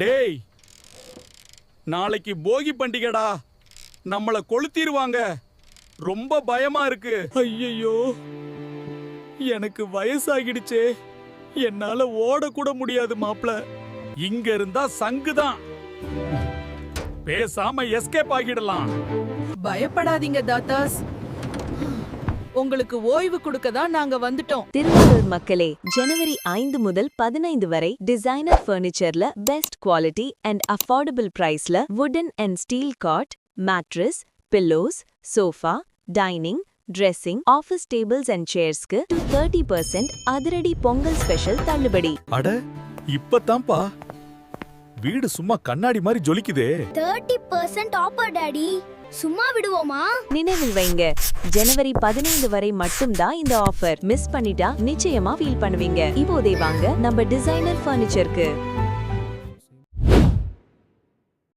டேய், நாளைக்கு போகி பண்டிகைடா. நம்மள கொளுத்திடுவாங்க. ரொம்ப பயமா இருக்கு. ஐயையோ, எனக்கு வயசாகிடுச்சே. என்னால ஓட கூட முடியாது மாப்ள. இங்க இருந்தா சங்குதான். பேசாம எஸ்கேப் ஆகிடலாம். பயப்படாதீங்க தாத்தாஸ், உங்களுக்கு ஓய்வு கொடுக்க தான் நாங்க வந்துட்டோம். திருவாரூர் மக்களே, ஜனவரி 5 முதல் 15 வரை டிசைனர் ஃபர்னிச்சர்ல பெஸ்ட் குவாலிட்டி அண்ட் அஃபோர்டபிள் பிரைஸ்ல wooden and steel cot, mattress, pillows, sofa, dining, dressing, office tables and சேர்ஸ்க்கு 30% அதிரடி பொங்கல் ஸ்பெஷல் தள்ளுபடி. அட, இப்பதான்ப்பா வீடு சும்மா கண்ணாடி மாதிரி ஜொலிக்குதே. 30% ஆஃபர் டாடி. சும்மா விடுவோமா? நினைவில் வைங்க, ஜனவரி 15 வரை மட்டும்தான் இந்த ஆஃபர். மிஸ் பண்ணிட்டா நிச்சயமா ஃபீல் பண்ணுவீங்க. இப்போதே வாங்க நம்ம டிசைனர் ஃபர்னிச்சருக்கு.